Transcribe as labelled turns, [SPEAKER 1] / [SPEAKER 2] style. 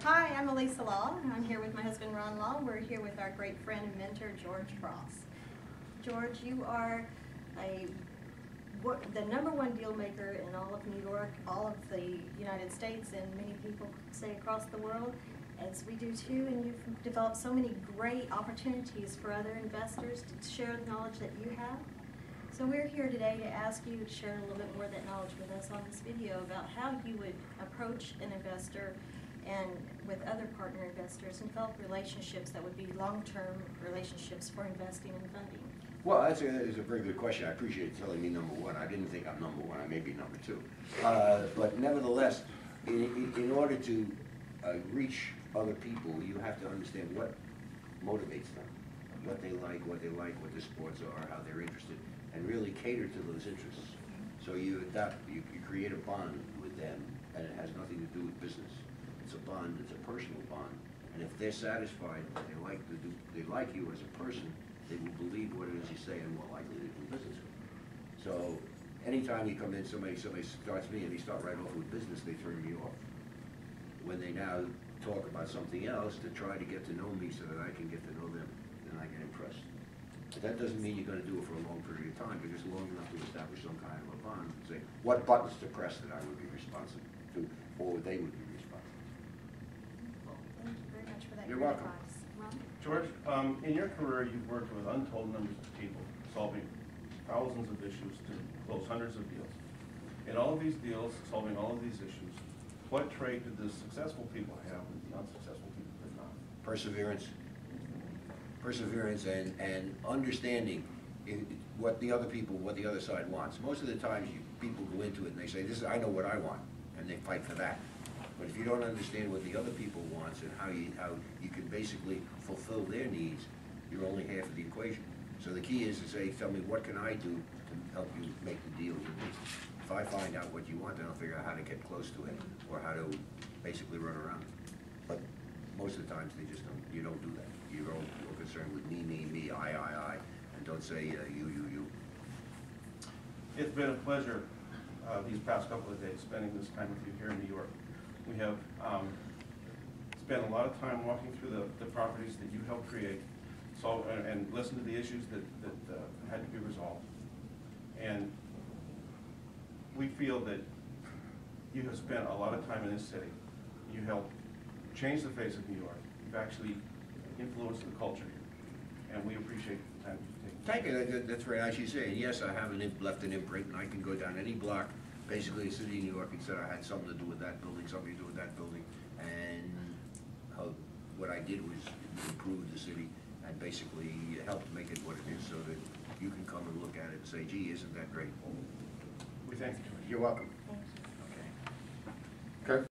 [SPEAKER 1] Hi, I'm Elisa Law. I'm here with my husband Ron Law. We're here with our great friend and mentor, George Cross. George, you are the #1 deal maker in all of New York, all of the United States, and many people say across the world, as we do too, and you've developed so many great opportunities for other investors to share the knowledge that you have. So we're here today to ask you to share a little bit more of that knowledge with us on this video about how you would approach an investor and with other partner investors and develop relationships that would be long-term relationships for investing and funding.
[SPEAKER 2] Well, that's a very good question. I appreciate you telling me #1. I didn't think I'm #1. I may be #2. But nevertheless, in order to reach other people, you have to understand what motivates them, what they like, what their sports are, how they're interested, and really cater to those interests. So you create a bond with them, and it has nothing to do with business. It's a bond, it's a personal bond. And if they're satisfied, they like you as a person, they will believe what it is you say and more likely to do business with you. So anytime you come in, somebody starts me and they start right off with business, they turn me off. When they now talk about something else to try to get to know me so that I can get to know them, then I get impressed. But that doesn't mean you're going to do it for a long period of time, because long enough to establish some kind of a bond and say what buttons to press that I would be responsible to, or they would be responsible.
[SPEAKER 1] Well, thank you very much for that.
[SPEAKER 2] You're welcome.
[SPEAKER 1] Advice. Ron?
[SPEAKER 3] George, in your career, you've worked with untold numbers of people, solving thousands of issues to close hundreds of deals. In all of these deals, solving all of these issues, what trait did the successful people have and the unsuccessful people did not?
[SPEAKER 2] Perseverance. Perseverance and understanding what the other side wants. Most of the times people go into it and they say, I know what I want, and they fight for that. But if you don't understand what the other people wants and how you can basically fulfill their needs, you're only half of the equation. So the key is to say, tell me, what can I do to help you make the deal you need? If I find out what you want, then I'll figure out how to get close to it or how to basically run around it. But most of the times you don't do that. You're concerned with me, I, and don't say you.
[SPEAKER 3] It's been a pleasure these past couple of days spending this time with you here in New York. We have spent a lot of time walking through the properties that you helped create, and listen to the issues that had to be resolved. And we feel that you have spent a lot of time in this city. You helped change the face of New York. You've actually influenced the culture here, and we appreciate the time you've taken.
[SPEAKER 2] Thank you. That's very nice you say. And yes, I have left an imprint, and I can go down any block, basically the city of New York, and said I had something to do with that building, something to do with that building, and what I did was improve the city and basically help make it what it is, so that you can come and look at it and say, gee, isn't that great?
[SPEAKER 3] We thank you, George.
[SPEAKER 2] You're welcome.
[SPEAKER 1] Thank you.